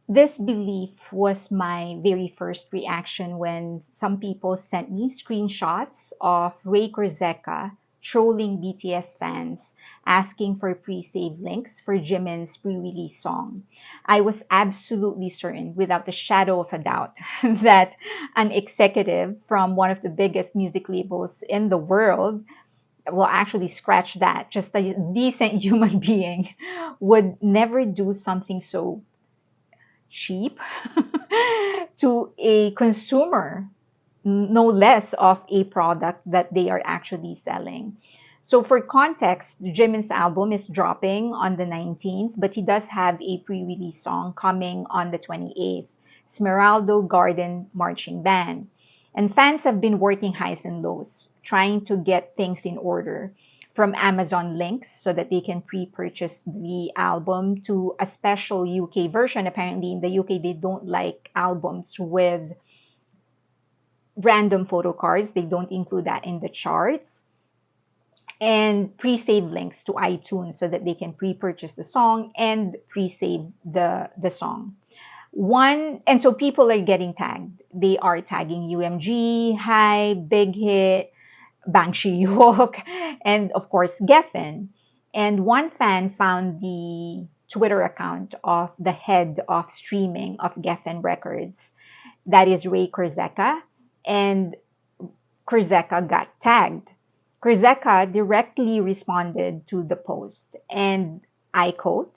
This belief was my very first reaction when some people sent me screenshots of Ray Korzeka trolling BTS fans, asking for pre-save links for Jimin's pre-release song. I was absolutely certain, without a shadow of a doubt, that an executive from one of the biggest music labels in the world, well, actually, scratch that, just a decent human being, would never do something so cheap to a consumer, no less of a product that they are actually selling. So, for context, Jimin's album is dropping on the 19th, but he does have a pre release song coming on the 28th, Smeraldo Garden Marching Band. And fans have been working highs and lows, trying to get things in order, from Amazon links so that they can pre-purchase the album to a special UK version. Apparently in the UK they don't like albums with random photo cards. They don't include that in the charts. And pre-save links to iTunes so that they can pre-purchase the song and pre-save the song. One, and so people are getting tagged. They are tagging UMG, Hi, Big Hit, Bang Shi-hyuk, and of course Geffen. And one fan found the Twitter account of the head of streaming of Geffen Records, that is Ray Korzeka, and Korzeka got tagged. Korzeka directly responded to the post, and I quote,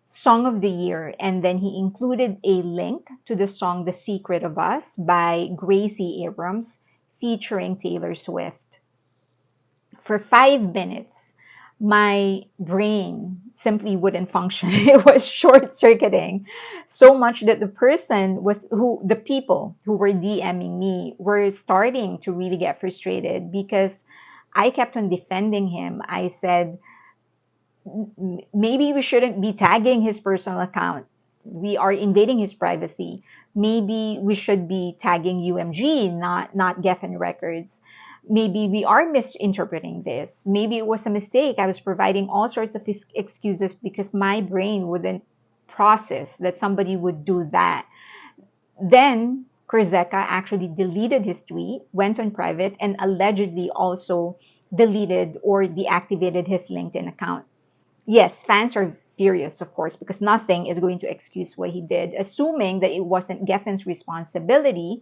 Song of the Year, and then he included a link to the song The Secret of Us by Gracie Abrams featuring Taylor Swift. For 5 minutes, my brain simply wouldn't function. It was short circuiting so much that the people who were DMing me were starting to really get frustrated because I kept on defending him. I said, maybe we shouldn't be tagging his personal account. We are invading his privacy. Maybe we should be tagging UMG, not Geffen Records. Maybe we are misinterpreting this. Maybe it was a mistake. I was providing all sorts of excuses because my brain wouldn't process that somebody would do that. Then Korzeka actually deleted his tweet, went on private, and allegedly also deleted or deactivated his LinkedIn account. Yes, fans are furious, of course, because nothing is going to excuse what he did. Assuming that it wasn't Geffen's responsibility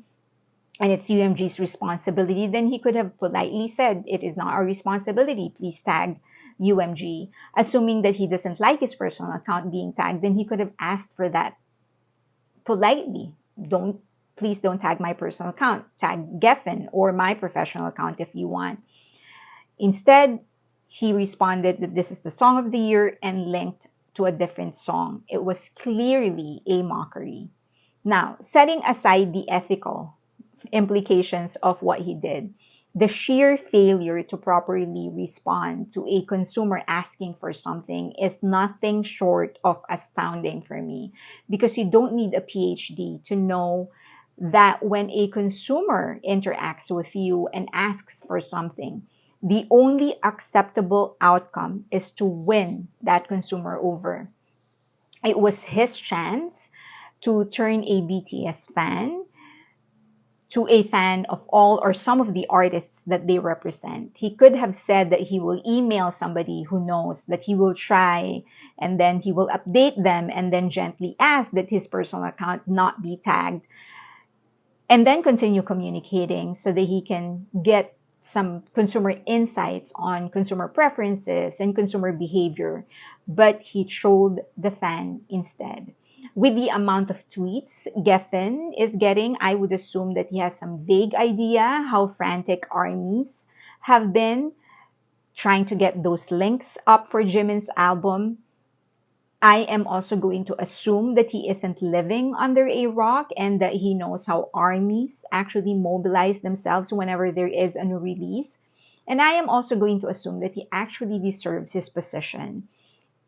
and it's UMG's responsibility, then he could have politely said, it is not our responsibility, please tag UMG. Assuming that he doesn't like his personal account being tagged, then he could have asked for that politely. Please don't tag my personal account. Tag Geffen or my professional account if you want. Instead, he responded that this is the song of the year and linked to a different song. It was clearly a mockery. Now, setting aside the ethical implications of what he did, the sheer failure to properly respond to a consumer asking for something is nothing short of astounding for me, because you don't need a PhD to know that when a consumer interacts with you and asks for something, the only acceptable outcome is to win that consumer over. It was his chance to turn a BTS fan to a fan of all or some of the artists that they represent. He could have said that he will email somebody who knows, that he will try, and then he will update them and then gently ask that his personal account not be tagged, and then continue communicating so that he can get some consumer insights on consumer preferences and consumer behavior. But he trolled the fan instead. With the amount of tweets Geffen is getting, I would assume that he has some vague idea how frantic armies have been trying to get those links up for Jimin's album. I am also going to assume that he isn't living under a rock and that he knows how armies actually mobilize themselves whenever there is a new release. And I am also going to assume that he actually deserves his position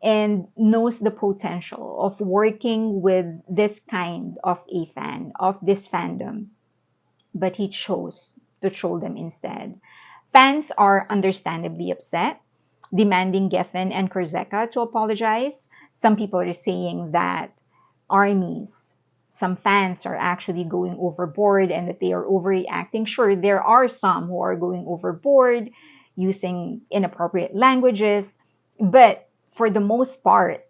and knows the potential of working with this kind of a fan, of this fandom. But he chose to troll them instead. Fans are understandably upset, demanding Geffen and Korzeka to apologize. Some people are saying that armies, some fans are actually going overboard and that they are overreacting. Sure, there are some who are going overboard, using inappropriate languages, but for the most part,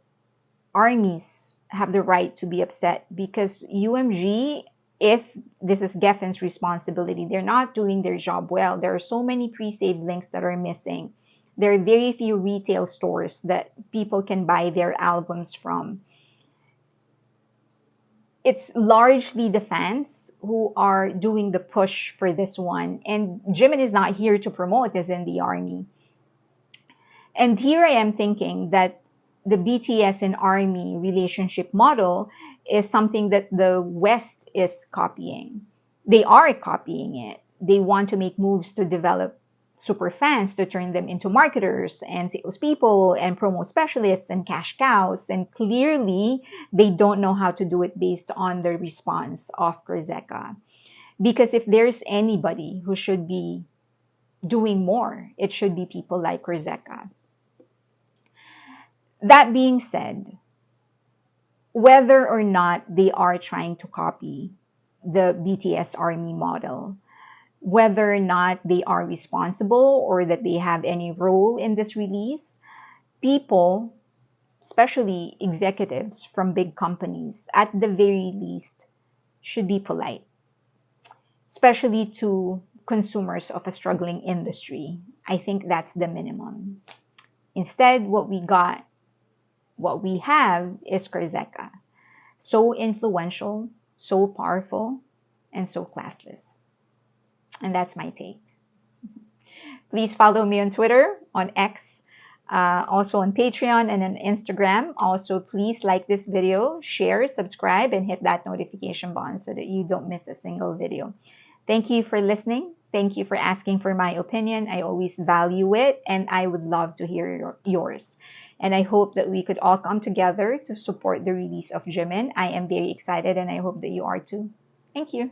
armies have the right to be upset because UMG, if this is Geffen's responsibility, they're not doing their job well. There are so many pre-saved links that are missing. There are very few retail stores that people can buy their albums from. It's largely the fans who are doing the push for this one. And Jimin is not here to promote as in the army. And here I am thinking that the BTS and ARMY relationship model is something that the West is copying. They are copying it. They want to make moves to develop super fans, to turn them into marketers and salespeople and promo specialists and cash cows. And clearly, they don't know how to do it based on the response of Kurzeka. Because if there's anybody who should be doing more, it should be people like Kurzeka. That being said, whether or not they are trying to copy the BTS ARMY model, whether or not they are responsible or that they have any role in this release, people, especially executives from big companies, at the very least, should be polite, especially to consumers of a struggling industry. I think that's the minimum. Instead, what we have is Kurzeka, so influential, so powerful, and so classless. And that's my take. Please follow me on Twitter, on X, also on Patreon and on Instagram. Also, please like this video, share, subscribe, and hit that notification button so that you don't miss a single video. Thank you for listening. Thank you for asking for my opinion. I always value it, and I would love to hear yours. And I hope that we could all come together to support the release of Jimin. I am very excited, and I hope that you are too. Thank you.